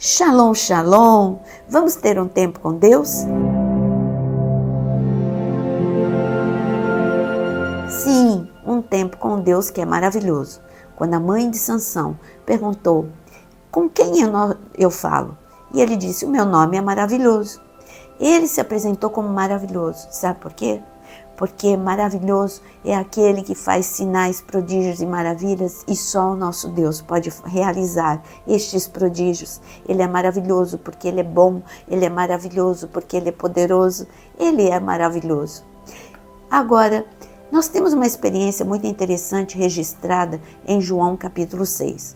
Shalom, shalom! Vamos ter um tempo com Deus? Sim, um tempo com Deus que é maravilhoso. Quando a mãe de Sansão perguntou, com quem eu falo? E ele disse, o meu nome é maravilhoso. Ele se apresentou como maravilhoso. Sabe por quê? Porque maravilhoso é aquele que faz sinais, prodígios e maravilhas e só o nosso Deus pode realizar estes prodígios. Ele é maravilhoso porque Ele é bom, Ele é maravilhoso porque Ele é poderoso, Ele é maravilhoso. Agora, nós temos uma experiência muito interessante registrada em João capítulo 6.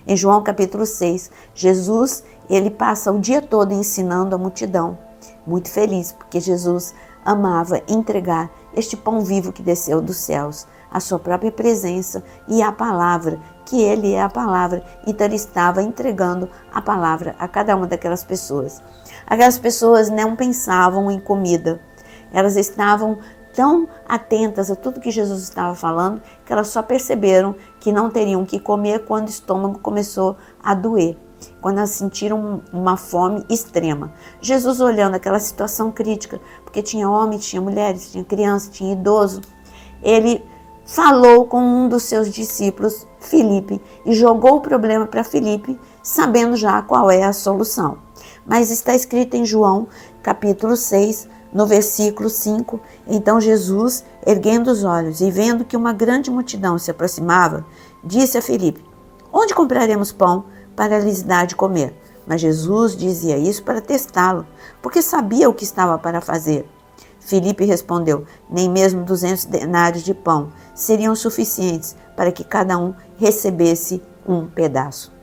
Em João capítulo 6, Jesus ele passa o dia todo ensinando a multidão, muito feliz porque Jesus amava entregar este pão vivo que desceu dos céus, a sua própria presença e a palavra, que ele é a palavra. Então ele estava entregando a palavra a cada uma daquelas pessoas. Aquelas pessoas não pensavam em comida, elas estavam tão atentas a tudo que Jesus estava falando, que elas só perceberam que não teriam que comer quando o estômago começou a doer, quando elas sentiram uma fome extrema. Jesus, olhando aquela situação crítica, porque tinha homens, tinha mulheres, tinha crianças, tinha idoso, ele falou com um dos seus discípulos, Filipe, e jogou o problema para Filipe, sabendo já qual é a solução. Mas está escrito em João, capítulo 6, no versículo 5, então Jesus, erguendo os olhos e vendo que uma grande multidão se aproximava, disse a Filipe, onde compraremos pão para lhes dar de comer? Mas Jesus dizia isso para testá-lo, porque sabia o que estava para fazer. Filipe respondeu, nem mesmo 200 denários de pão seriam suficientes para que cada um recebesse um pedaço.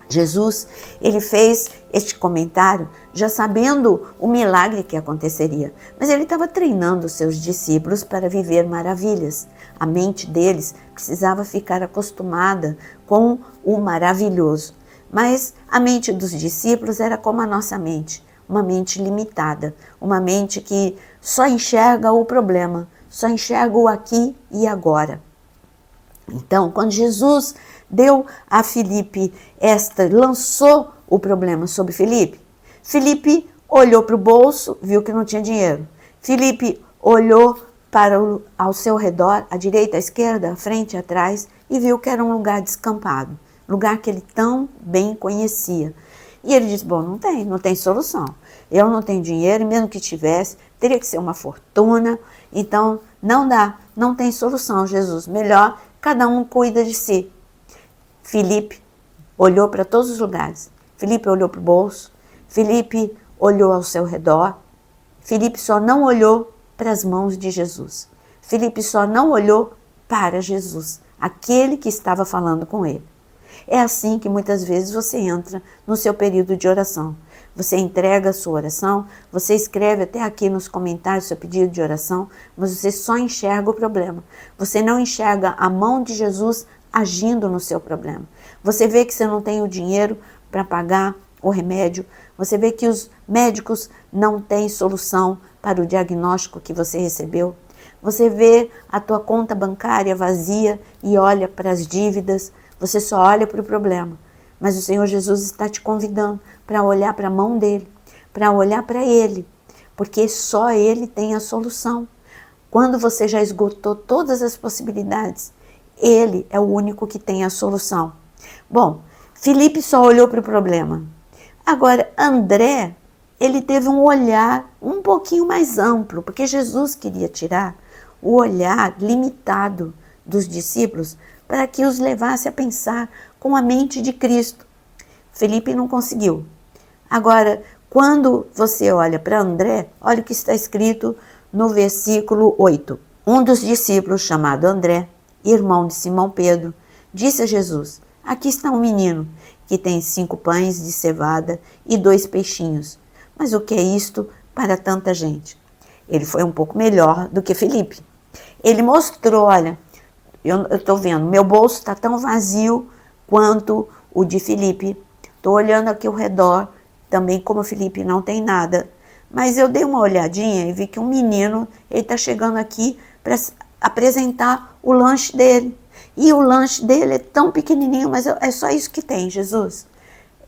Jesus, ele fez este comentário já sabendo o milagre que aconteceria, mas ele estava treinando os seus discípulos para viver maravilhas. A mente deles precisava ficar acostumada com o maravilhoso, mas a mente dos discípulos era como a nossa mente, uma mente limitada, uma mente que só enxerga o problema, só enxerga o aqui e agora. Então, quando Jesus deu a Filipe lançou o problema sobre Filipe, Filipe olhou para o bolso, viu que não tinha dinheiro. Filipe olhou ao seu redor, à direita, à esquerda, à frente, atrás, e viu que era um lugar descampado, lugar que ele tão bem conhecia. E ele disse, bom, não tem solução. Eu não tenho dinheiro, e mesmo que tivesse, teria que ser uma fortuna, então não dá, não tem solução, Jesus. Melhor, cada um cuida de si. Filipe olhou para todos os lugares. Filipe olhou para o bolso. Filipe olhou ao seu redor. Filipe só não olhou para as mãos de Jesus. Filipe só não olhou para Jesus, aquele que estava falando com ele. É assim que muitas vezes você entra no seu período de oração. Você entrega a sua oração, você escreve até aqui nos comentários seu pedido de oração, mas você só enxerga o problema. Você não enxerga a mão de Jesus agindo no seu problema. Você vê que você não tem o dinheiro para pagar o remédio, você vê que os médicos não têm solução para o diagnóstico que você recebeu, você vê a tua conta bancária vazia e olha para as dívidas, você só olha para o problema. Mas o Senhor Jesus está te convidando para olhar para a mão dele, para olhar para ele, porque só ele tem a solução. Quando você já esgotou todas as possibilidades, ele é o único que tem a solução. Bom, Filipe só olhou para o problema. Agora, André, ele teve um olhar um pouquinho mais amplo, porque Jesus queria tirar o olhar limitado dos discípulos para que os levasse a pensar com a mente de Cristo. Filipe não conseguiu. Agora, quando você olha para André, olha o que está escrito no versículo 8. Um dos discípulos, chamado André, irmão de Simão Pedro, disse a Jesus, aqui está um menino que tem 5 pães de cevada e 2 peixinhos. Mas o que é isto para tanta gente? Ele foi um pouco melhor do que Filipe. Ele mostrou, olha, eu estou vendo, meu bolso está tão vazio quanto o de Filipe. Estou olhando aqui ao redor, também como Filipe não tem nada. Mas eu dei uma olhadinha e vi que um menino, ele está chegando aqui para apresentar o lanche dele. E o lanche dele é tão pequenininho, mas é só isso que tem, Jesus.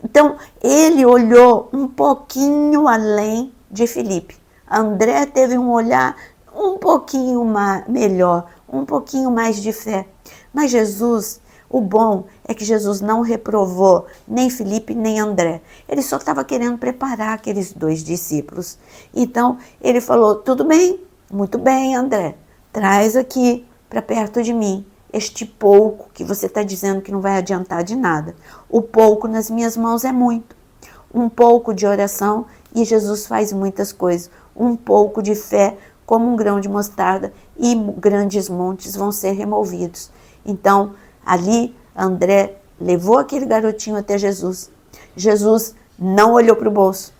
Então, ele olhou um pouquinho além de Filipe. André teve um olhar um pouquinho melhor, um pouquinho mais de fé. Mas Jesus, o bom é que Jesus não reprovou nem Filipe nem André. Ele só estava querendo preparar aqueles 2 discípulos. Então, ele falou, tudo bem, muito bem, André, traz aqui para perto de mim este pouco que você está dizendo que não vai adiantar de nada. O pouco nas minhas mãos é muito. Um pouco de oração e Jesus faz muitas coisas. Um pouco de fé, como um grão de mostarda, e grandes montes vão ser removidos. Então, ali, André levou aquele garotinho até Jesus. Jesus não olhou para o bolso.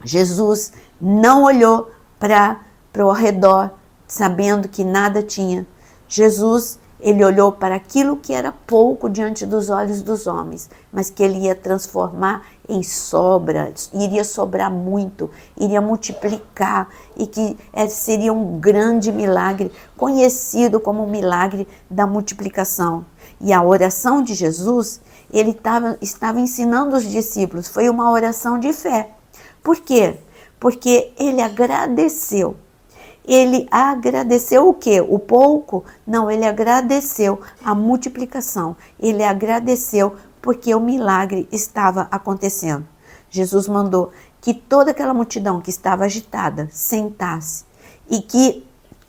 Jesus não olhou para o redor, sabendo que nada tinha. Jesus, ele olhou para aquilo que era pouco diante dos olhos dos homens, mas que ele ia transformar em sobra, iria sobrar muito, iria multiplicar, e que seria um grande milagre, conhecido como o milagre da multiplicação. E a oração de Jesus, ele estava ensinando os discípulos, foi uma oração de fé. Por quê? Porque ele agradeceu. Ele agradeceu o quê? O pouco? Não, ele agradeceu a multiplicação. Ele agradeceu porque o milagre estava acontecendo. Jesus mandou que toda aquela multidão que estava agitada sentasse e que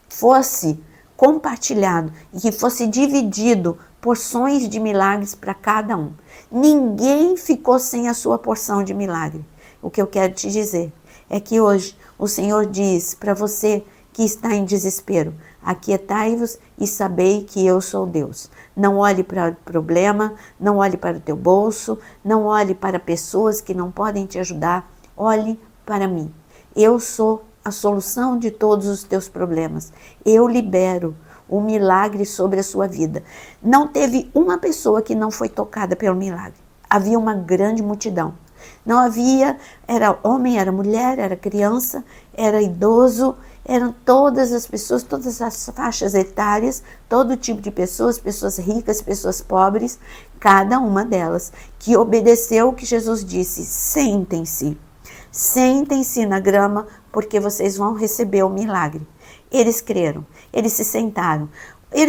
fosse compartilhado e que fosse dividido porções de milagres para cada um. Ninguém ficou sem a sua porção de milagre. O que eu quero te dizer é que hoje o Senhor diz para você que está em desespero, aquietai-vos e sabei que eu sou Deus. Não olhe para o problema, não olhe para o teu bolso, não olhe para pessoas que não podem te ajudar, olhe para mim. Eu sou a solução de todos os teus problemas. Eu libero o milagre sobre a sua vida. Não teve uma pessoa que não foi tocada pelo milagre. Havia uma grande multidão. Não havia, era homem, era mulher, era criança, era idoso, eram todas as pessoas, todas as faixas etárias, todo tipo de pessoas, pessoas ricas, pessoas pobres, cada uma delas, que obedeceu o que Jesus disse, sentem-se na grama, porque vocês vão receber o milagre. Eles creram, eles se sentaram.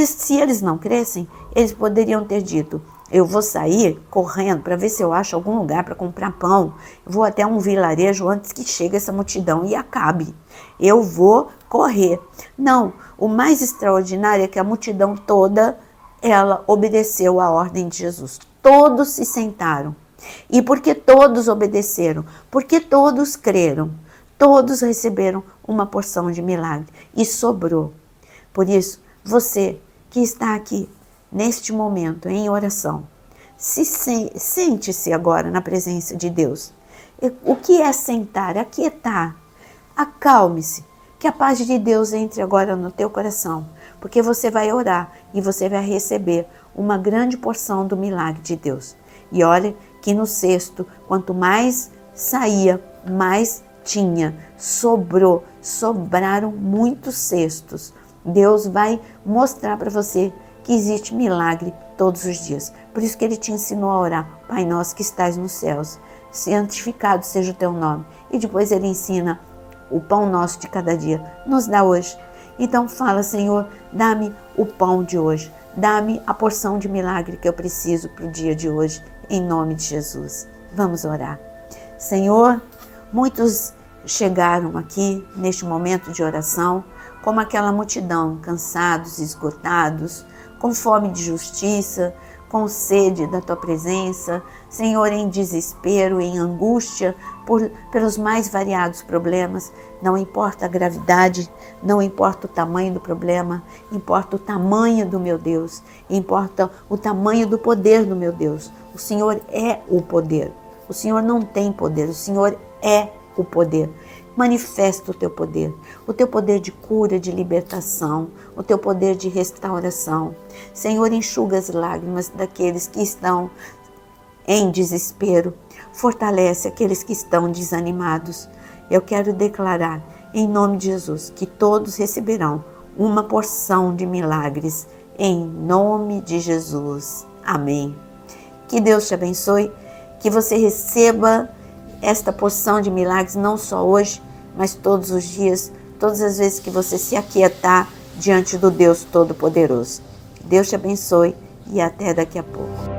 Se eles não crescem, eles poderiam ter dito, eu vou sair correndo para ver se eu acho algum lugar para comprar pão. Eu vou até um vilarejo antes que chegue essa multidão e acabe. Eu vou correr. Não, o mais extraordinário é que a multidão toda, ela obedeceu à ordem de Jesus. Todos se sentaram. E porque todos obedeceram, porque todos creram, todos receberam uma porção de milagre e sobrou. Por isso, você que está aqui, neste momento, em oração, sente-se agora na presença de Deus. O que é sentar? Aquietar. Acalme-se. Que a paz de Deus entre agora no teu coração, porque você vai orar e você vai receber uma grande porção do milagre de Deus. E olha que no cesto, quanto mais saía, mais tinha. Sobraram muitos cestos. Deus vai mostrar para você que existe milagre todos os dias. Por isso que ele te ensinou a orar. Pai nosso que estás nos céus, santificado seja o teu nome. E depois ele ensina o pão nosso de cada dia. Nos dá hoje. Então fala, Senhor, dá-me o pão de hoje. Dá-me a porção de milagre que eu preciso para o dia de hoje. Em nome de Jesus. Vamos orar. Senhor, muitos chegaram aqui neste momento de oração, como aquela multidão, cansados, esgotados, com fome de justiça, com sede da tua presença, Senhor, em desespero, em angústia, pelos mais variados problemas. Não importa a gravidade, não importa o tamanho do problema, importa o tamanho do meu Deus, importa o tamanho do poder do meu Deus. O Senhor é o poder, o Senhor não tem poder, o Senhor é o poder. Manifesta o teu poder de cura, de libertação, o teu poder de restauração. Senhor, enxuga as lágrimas daqueles que estão em desespero. Fortalece aqueles que estão desanimados. Eu quero declarar, em nome de Jesus, que todos receberão uma porção de milagres, em nome de Jesus. Amém. Que Deus te abençoe. Que você receba esta porção de milagres não só hoje, mas todos os dias, todas as vezes que você se aquietar diante do Deus Todo-Poderoso. Deus te abençoe e até daqui a pouco.